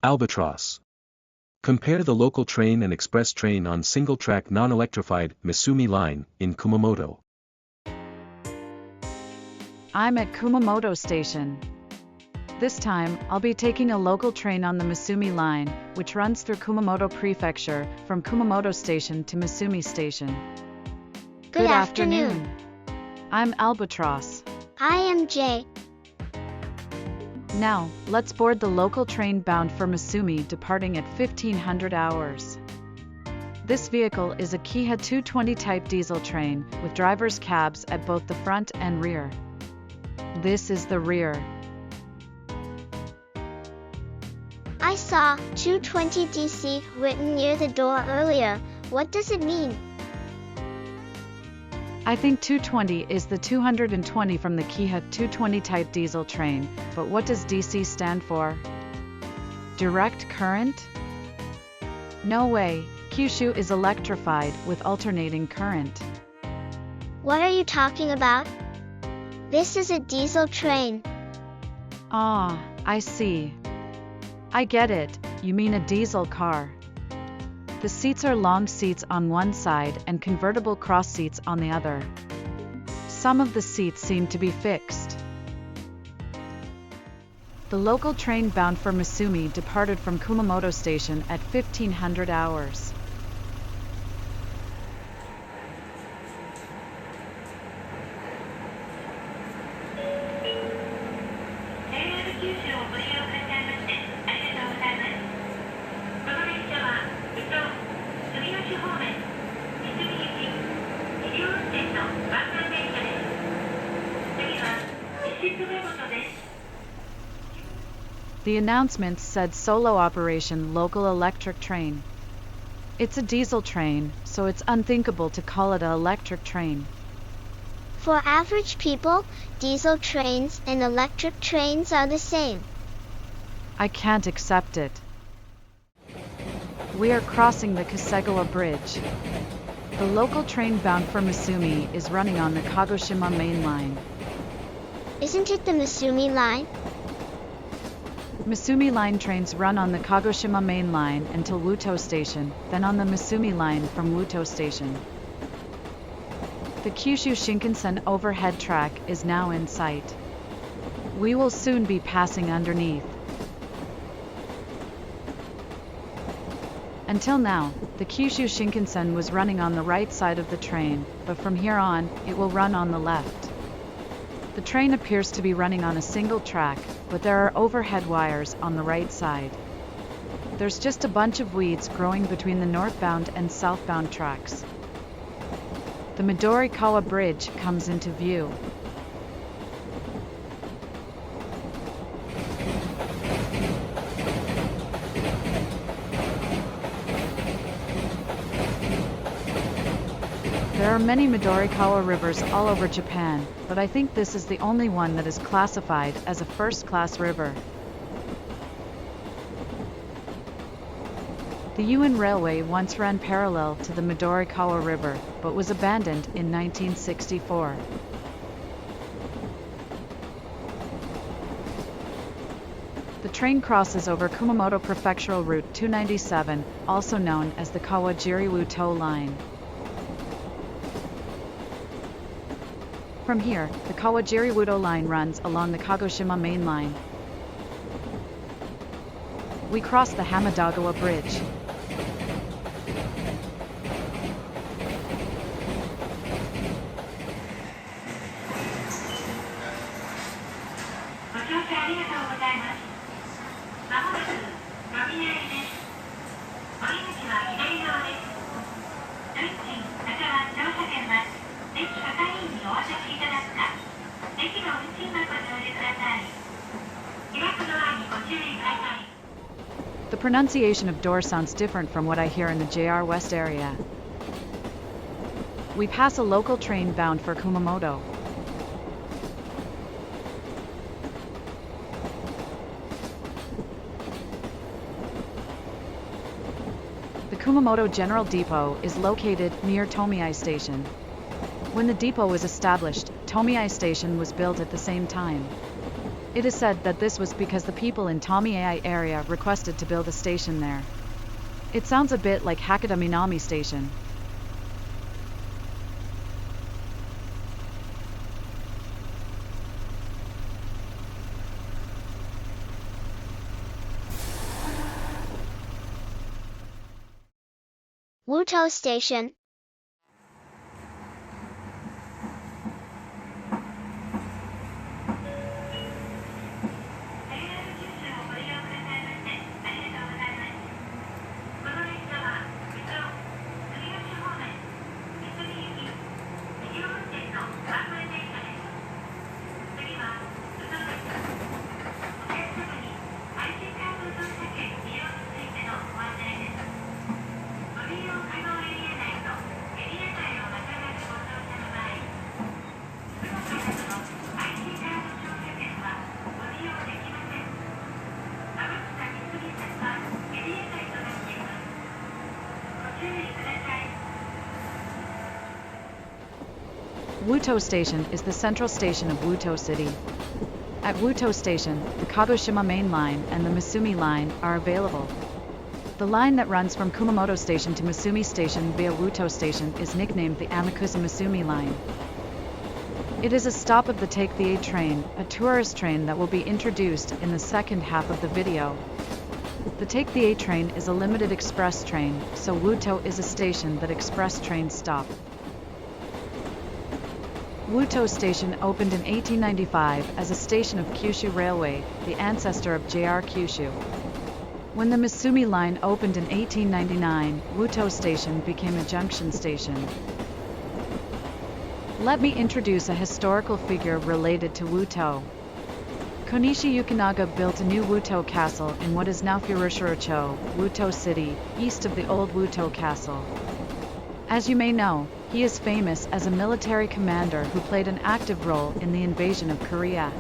Albatross. Compare the local train and express train on single-track non-electrified Misumi Line in Kumamoto. I'm at Kumamoto Station. This time, I'll be taking a local train on the Misumi Line, which runs through Kumamoto Prefecture, from Kumamoto Station to Misumi Station. Good afternoon. I'm Albatross. I am Jay. Now, let's board the local train bound for Misumi departing at 1500 hours. This vehicle is a Kiha 220 type diesel train, with driver's cabs at both the front and rear. This is the rear. I saw 220 DC written near the door earlier. What does it mean? I think 220 is the 220 from the Kiha 220 type diesel train, but what does DC stand for? Direct current? No way, Kyushu is electrified with alternating current. What are you talking about? This is a diesel train. Ah, I see. I get it, you mean a diesel car. The seats are long seats on one side and convertible cross seats on the other. Some of the seats seem to be fixed. The local train bound for Misumi departed from Kumamoto Station at 1500 hours. The announcement said solo operation local electric train. It's a diesel train, so it's unthinkable to call it an electric train. For average people, diesel trains and electric trains are the same. I can't accept it. We are crossing the Kasegawa Bridge. The local train bound for Misumi is running on the Kagoshima Main Line. Isn't it the Misumi Line? Misumi Line trains run on the Kagoshima Main Line until Uto Station, then on the Misumi Line from Uto Station. The Kyushu Shinkansen overhead track is now in sight. We will soon be passing underneath. Until now, the Kyushu Shinkansen was running on the right side of the train, but from here on, it will run on the left. The train appears to be running on a single track, but there are overhead wires on the right side. There's just a bunch of weeds growing between the northbound and southbound tracks. The Midorikawa Bridge comes into view. There are many Midorikawa rivers all over Japan, but I think this is the only one that is classified as a first-class river. The Yuin Railway once ran parallel to the Midorikawa River, but was abandoned in 1964. The train crosses over Kumamoto Prefectural Route 297, also known as the Kawajiri-Uto Line. From here, the Kawajiri-Uto Line runs along the Kagoshima Main Line. We cross the Hamadagawa Bridge. The pronunciation of door sounds different from what I hear in the JR West area. We pass a local train bound for Kumamoto. The Kumamoto General Depot is located near Tomei Station. When the depot was established, Tomei Station was built at the same time. It is said that this was because the people in Tomiei area requested to build a station there. It sounds a bit like Hakata Minami Station. Uto Station. Uto Station is the central station of Uto City. At Uto Station, the Kagoshima Main Line and the Misumi Line are available. The line that runs from Kumamoto Station to Misumi Station via Uto Station is nicknamed the Amakusa Misumi Line. It is a stop of the Take the 8 train, a tourist train that will be introduced in the second half of the video. The Take the 8 train is a limited express train, so Uto is a station that express trains stop. Uto Station opened in 1895 as a station of Kyushu Railway, the ancestor of JR Kyushu. When the Misumi Line opened in 1899, Uto Station became a junction station. Let me introduce a historical figure related to Uto. Konishi Yukinaga built a new Uto castle in what is now Furushiro-cho, Uto City, east of the old Uto Castle. As you may know, he is famous as a military commander who played an active role in the invasion of Korea.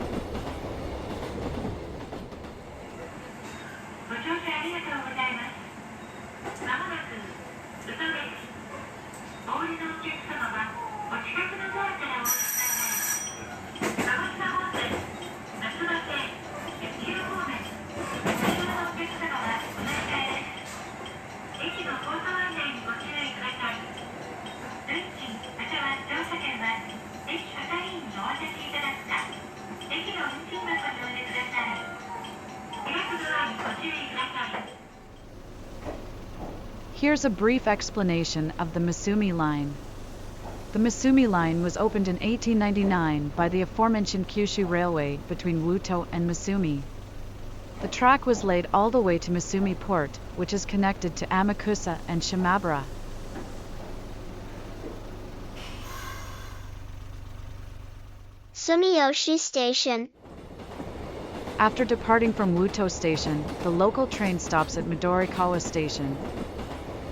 Here's a brief explanation of the Misumi Line. The Misumi Line was opened in 1899 by the aforementioned Kyushu Railway between Uto and Misumi. The track was laid all the way to Misumi Port, which is connected to Amakusa and Shimabara. Sumiyoshi Station. After departing from Uto Station, the local train stops at Midorikawa Station.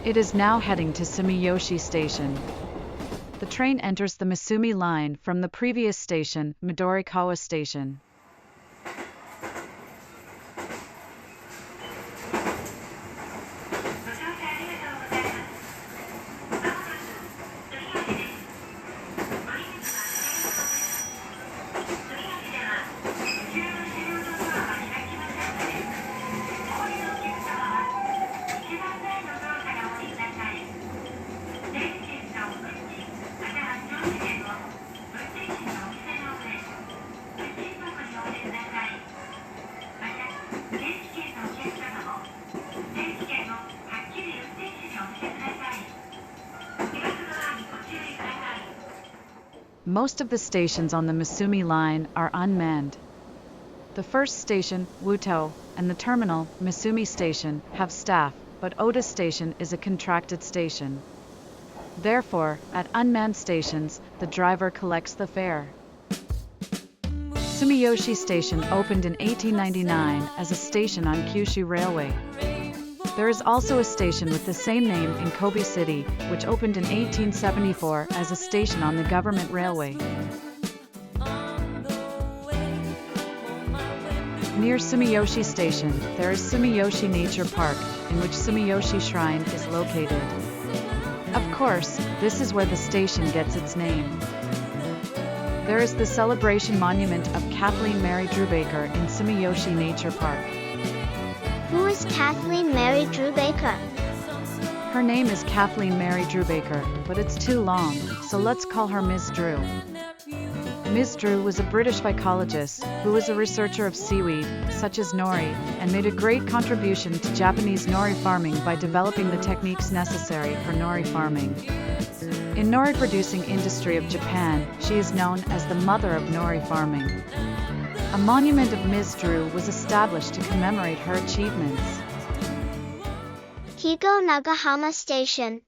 It is now heading to Sumiyoshi Station. The train enters the Misumi Line from the previous station, Midorikawa Station. Most of the stations on the Misumi Line are unmanned. The first station, Uto, and the terminal, Misumi Station, have staff, but Oda Station is a contracted station. Therefore, at unmanned stations, the driver collects the fare. Sumiyoshi Station opened in 1899 as a station on Kyushu Railway. There is also a station with the same name in Kobe City, which opened in 1874 as a station on the government railway. Near Sumiyoshi Station, there is Sumiyoshi Nature Park, in which Sumiyoshi Shrine is located. Of course, this is where the station gets its name. There is the celebration monument of Kathleen Mary Brubaker in Sumiyoshi Nature Park. Who is Kathleen Mary Brubaker? Her name is Kathleen Mary Brubaker, but it's too long, so let's call her Ms. Drew. Ms. Drew was a British phycologist who was a researcher of seaweed, such as nori, and made a great contribution to Japanese nori farming by developing the techniques necessary for nori farming. In nori-producing industry of Japan, she is known as the mother of nori farming. A monument of Ms. Drew was established to commemorate her achievements. Higo Nagahama Station.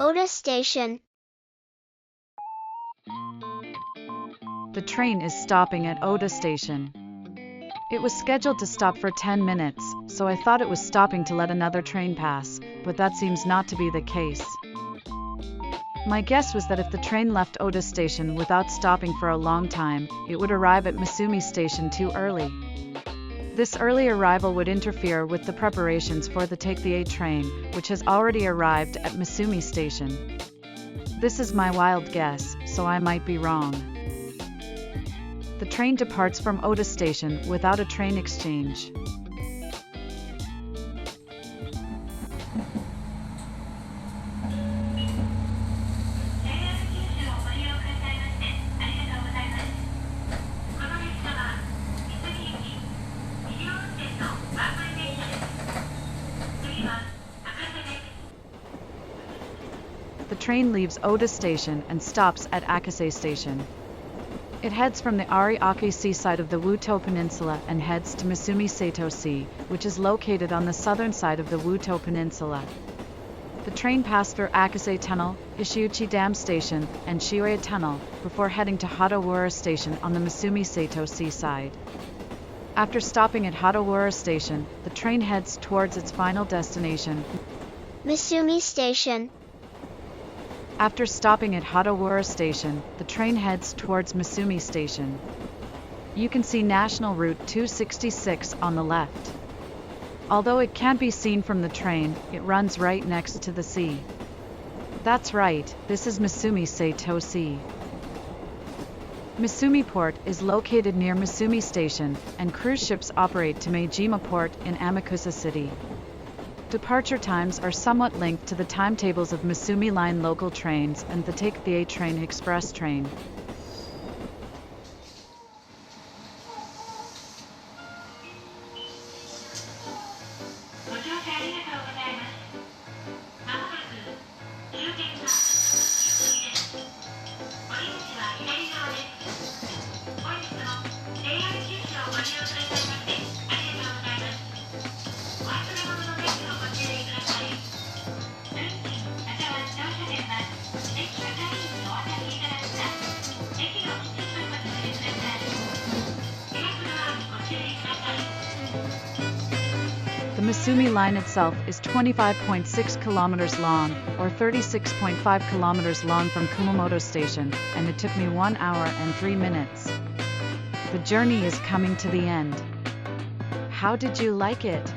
Uto Station. The train is stopping at Uto Station. It was scheduled to stop for 10 minutes, so I thought it was stopping to let another train pass, but that seems not to be the case. My guess was that if the train left Uto Station without stopping for a long time, it would arrive at Misumi Station too early. This early arrival would interfere with the preparations for the Take the 8 train, which has already arrived at Misumi Station. This is my wild guess, so I might be wrong. The train departs from Uto Station without a train exchange. The train leaves Uto Station and stops at Akase Station. It heads from the Ariake seaside of the Uto Peninsula and heads to Misumi Sato Sea, which is located on the southern side of the Uto Peninsula. The train passed through Akase Tunnel, Ishiuchi Dam Station, and Shioya Tunnel before heading to Hatawura Station on the Misumi Sato seaside. After stopping at Hatawura Station, the train heads towards its final destination, Misumi Station. After stopping at Hatawura Station, the train heads towards Misumi Station. You can see National Route 266 on the left. Although it can't be seen from the train, it runs right next to the sea. That's right, this is Misumi Sato Sea. Misumi Port is located near Misumi Station, and cruise ships operate to Meijima Port in Amakusa City. Departure times are somewhat linked to the timetables of Misumi Line local trains and the Take the 8 train express train. The Misumi Line itself is 25.6 kilometers long, or 36.5 kilometers long from Kumamoto Station, and it took me 1 hour and 3 minutes. The journey is coming to the end. How did you like it?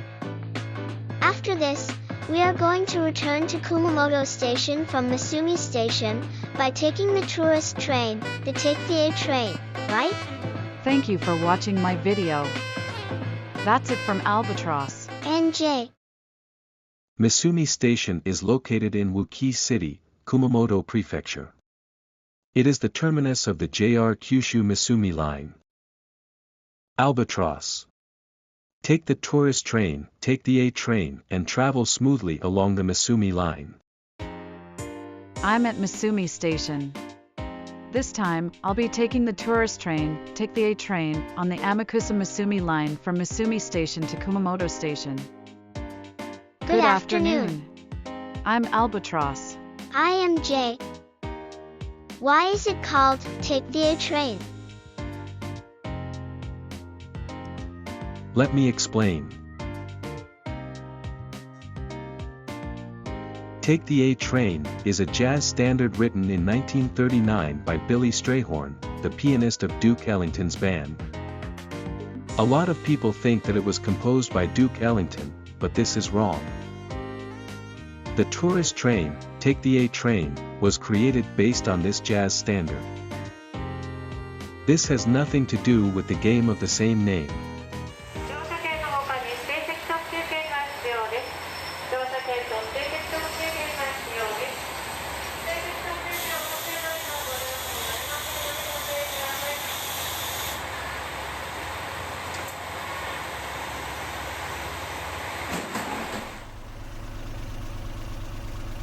After this, we are going to return to Kumamoto Station from Misumi Station, by taking the tourist train, the take the A train, right? Thank you for watching my video. That's it from Albatross. NJ. Misumi Station is located in Wuki City, Kumamoto Prefecture. It is the terminus of the JR Kyushu Misumi Line. Albatross. Take the tourist train, take the A train, and travel smoothly along the Misumi Line. I'm at Misumi Station. This time, I'll be taking the tourist train, take the A train, on the Amakusa Misumi Line from Misumi Station to Kumamoto Station. Good afternoon. I'm Albatross. I am J. Why is it called take the A train? Let me explain. Take the A Train is a jazz standard written in 1939 by Billy Strayhorn, the pianist of Duke Ellington's band. A lot of people think that it was composed by Duke Ellington, but this is wrong. The tourist train, Take the A Train, was created based on this jazz standard. This has nothing to do with the game of the same name.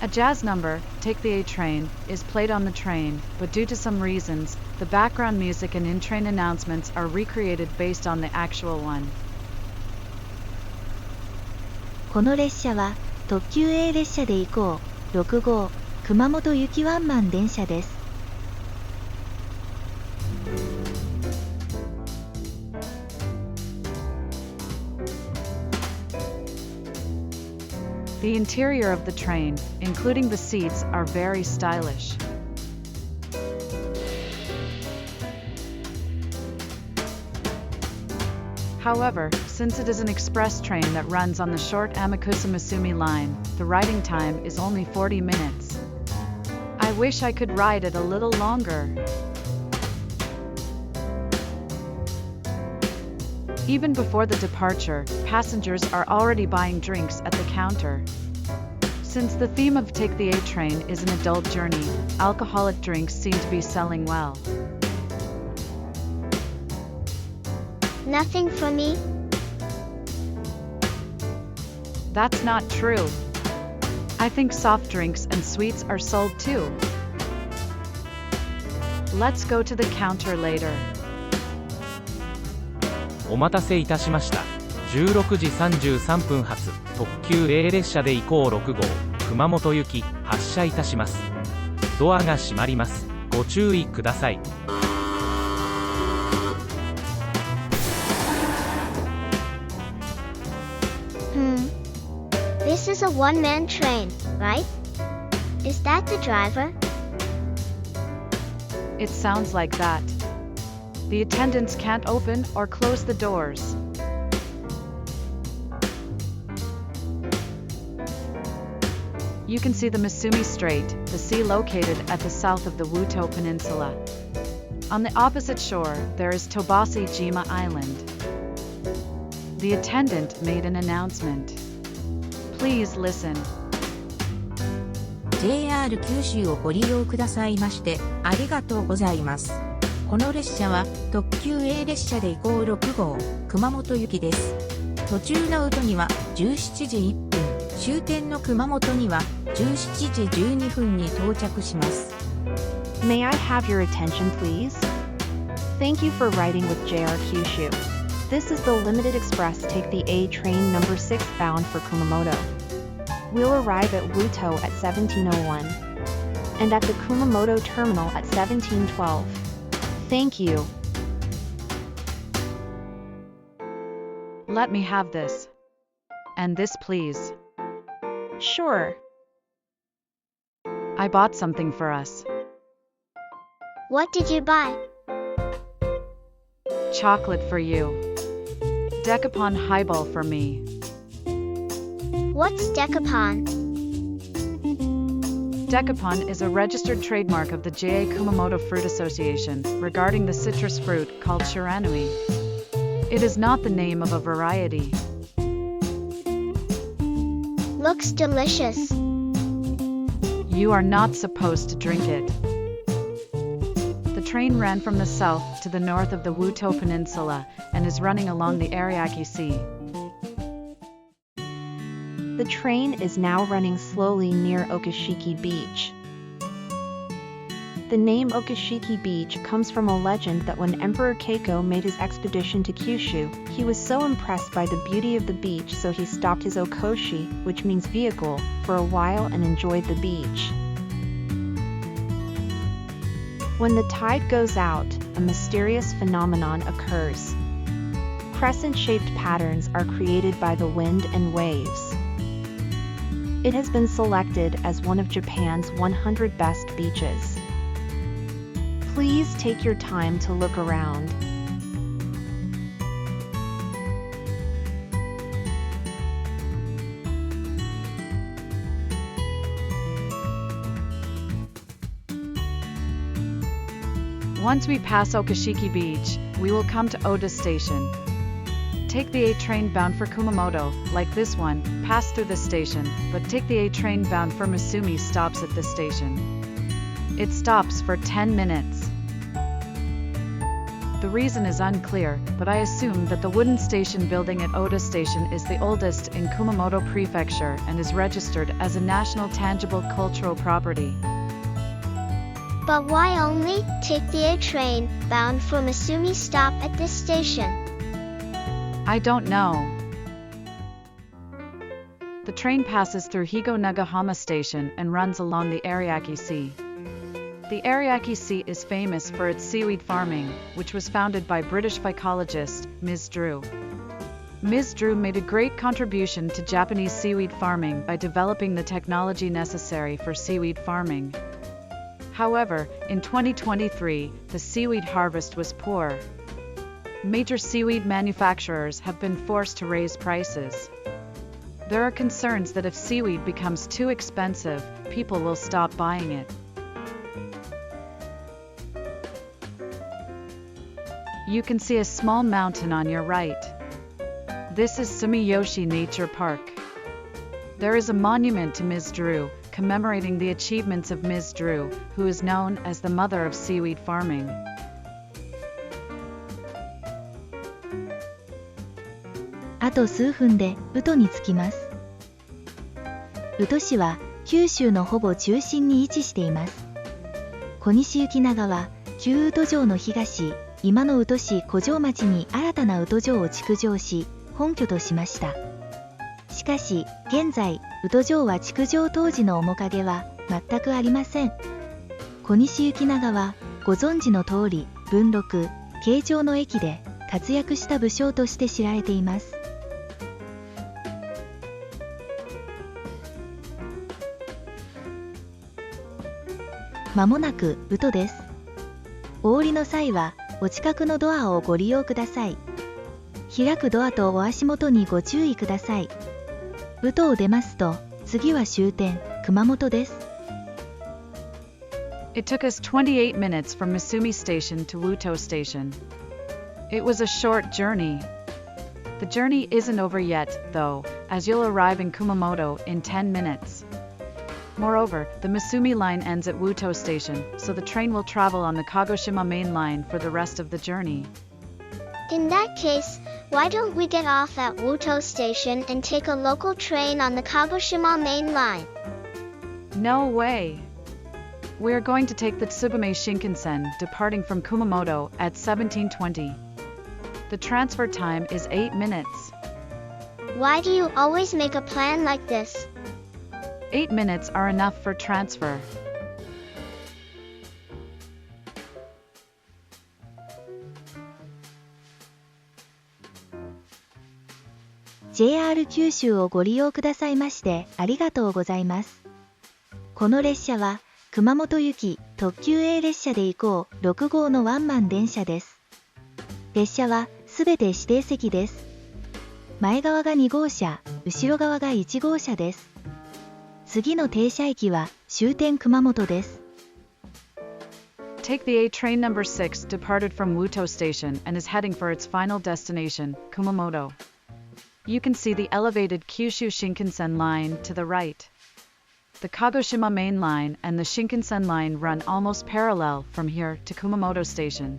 A jazz number, Take the A Train, is played on the train, but due to some reasons, the background music and in-train announcements are recreated based on the actual one. この列車は特急 A 列車で行こう6号熊本行きワンマン電車です。The interior of the train, including the seats, are very stylish. However, since it is an express train that runs on the short Amakusa Misumi line, the riding time is only 40 minutes. I wish I could ride it a little longer. Even before the departure, passengers are already buying drinks at the counter. Since the theme of Take the A Train is an adult journey, alcoholic drinks seem to be selling well. Nothing for me? That's not true. I think soft drinks and sweets are sold too. Let's go to the counter later. お待たせいたしました。16時33分発特急 A 列車で行こう6号熊本行き発車いたします。ドアが閉まります。ご注意ください。This is a one-man train, right? Is that the driver? It sounds like that. The attendants can't open or close the doors. You can see the Misumi Strait, the sea located at the south of the Uto Peninsula. On the opposite shore, there is Tobasi Jima Island. The attendant made an announcement. Please listen. JR 九州をご利用くださいましてありがとうございます。この列車は特急 A 列車で行こう6号熊本行きです。途中の宇土には17時1分、終点の熊本には17時12分に到着します。May I have your attention, please? Thank you for riding with JR Kyushu. This is the limited express Take the A train number 6 bound for Kumamoto. We'll arrive at Uto at 1701 and at the Kumamoto terminal at 1712. Thank you. Let me have this. And this, please. Sure. I bought something for us. What did you buy? Chocolate for you. Decapon highball for me. What's decapon? Decapon is a registered trademark of the JA Kumamoto Fruit Association regarding the citrus fruit called shiranui. It is not the name of a variety. Looks delicious. You are not supposed to drink it. The train ran from the south to the north of the Uto Peninsula and is running along the Ariake Sea. The train is now running slowly near Okashiki Beach. The name Okashiki Beach comes from a legend that when Emperor Keiko made his expedition to Kyushu, he was so impressed by the beauty of the beach so he stopped his okoshi, which means vehicle, for a while and enjoyed the beach. When the tide goes out, a mysterious phenomenon occurs. Crescent-shaped patterns are created by the wind and waves. It has been selected as one of Japan's 100 best beaches. Please take your time to look around. Once we pass Okashiki Beach, we will come to Uto Station. Take the A train bound for Kumamoto, like this one, pass through the station, but take the A train bound for Misumi stops at the station. It stops for 10 minutes. The reason is unclear, but I assume that the wooden station building at Uto Station is the oldest in Kumamoto Prefecture and is registered as a national tangible cultural property. But why only take the A train bound for Misumi stop at this station? I don't know. The train passes through Higo-Nagahama Station and runs along the Ariake Sea. The Ariake Sea is famous for its seaweed farming, which was founded by British phycologist Ms. Drew. Ms. Drew made a great contribution to Japanese seaweed farming by developing the technology necessary for seaweed farming. However, in 2023, the seaweed harvest was poor. Major seaweed manufacturers have been forced to raise prices. There are concerns that if seaweed becomes too expensive, people will stop buying it. You can see a small mountain on your right. This is Sumiyoshi Nature Park. There is a monument to Ms. Drew, commemorating the achievements of Ms. Drew, who is known as the mother of seaweed farming. あと数分で宇土に着きます。宇土市は九州のほぼ中心に位置しています。小西行長は旧宇土城の東、今の宇土市古城町に新たな宇土城を築城し、本拠としました。しかし、現在、宇土城は築城当時の面影は全くありません。小西行長はご存知の通り、文禄、慶長の役で活躍した武将として知られています。まもなく宇土です。お降りの際はお近くのドアをご利用ください。開くドアとお足元にご注意ください。宇土を出ますと、次は終点、熊本です。It took us 28 minutes from Misumi Station to Uto Station. It was a short journey. The journey isn't over yet, though, as you'll arrive in Kumamoto in 10 minutes. Moreover, the Misumi Line ends at Uto Station, so the train will travel on the Kagoshima Main Line for the rest of the journey. In that case, why don't we get off at Uto Station and take a local train on the Kagoshima Main Line? No way! We are going to take the Tsubame Shinkansen, departing from Kumamoto at 17:20. The transfer time is 8 minutes. Why do you always make a plan like this? 8 minutes are enough for transfer. JR 九州をご利用くださいましてありがとうございます。この列車は熊本行き特急 A 列車で行こう6号のワンマン電車です。列車はすべて指定席です。前側が2号車、後ろ側が1号車です。次の停車駅は終点熊本です。Take the A train number 6 departed from Uto Station and is heading for its final destination, Kumamoto. You can see the elevated Kyushu Shinkansen line to the right. The Kagoshima Main Line and the Shinkansen Line run almost parallel from here to Kumamoto Station.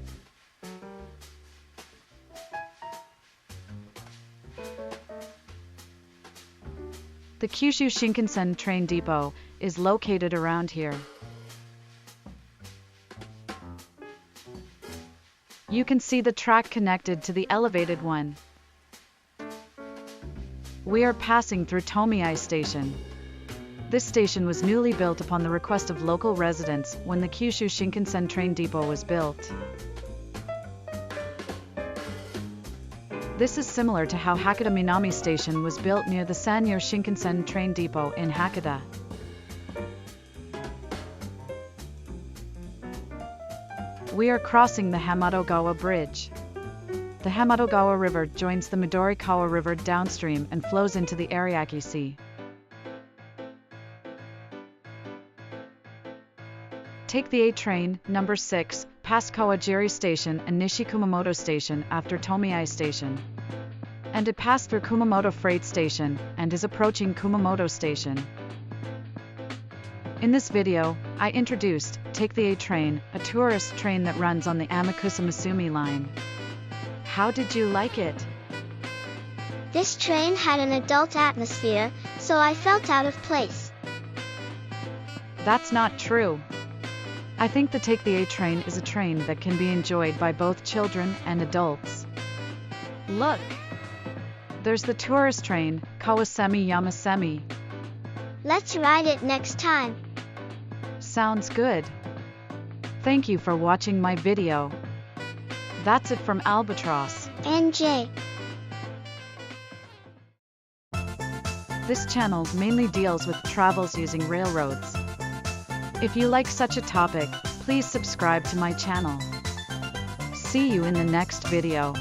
The Kyushu Shinkansen train depot is located around here. You can see the track connected to the elevated one. We are passing through Tomiai Station. This station was newly built upon the request of local residents when the Kyushu Shinkansen train depot was built. This is similar to how Hakata Minami Station was built near the Sanyō Shinkansen train depot in Hakata. We are crossing the Hamadogawa Bridge. The Hamadogawa River joins the Midorikawa River downstream and flows into the Ariake Sea. Take the A train, number 6, past Kawajiri Station and Nishi-Kumamoto Station after Tomiai Station. And it passed through Kumamoto Freight Station and is approaching Kumamoto Station. In this video, I introduced Take the A train, a tourist train that runs on the Amakusa Misumi Line. How did you like it? This train had an adult atmosphere, so I felt out of place. That's not true. I think the Take the A train is a train that can be enjoyed by both children and adults. Look! There's the tourist train, Kawasemi Yamasemi. Let's ride it next time. Sounds good. Thank you for watching my video. That's it from Albatross. NJ. This channel mainly deals with travels using railroads. If you like such a topic, please subscribe to my channel. See you in the next video.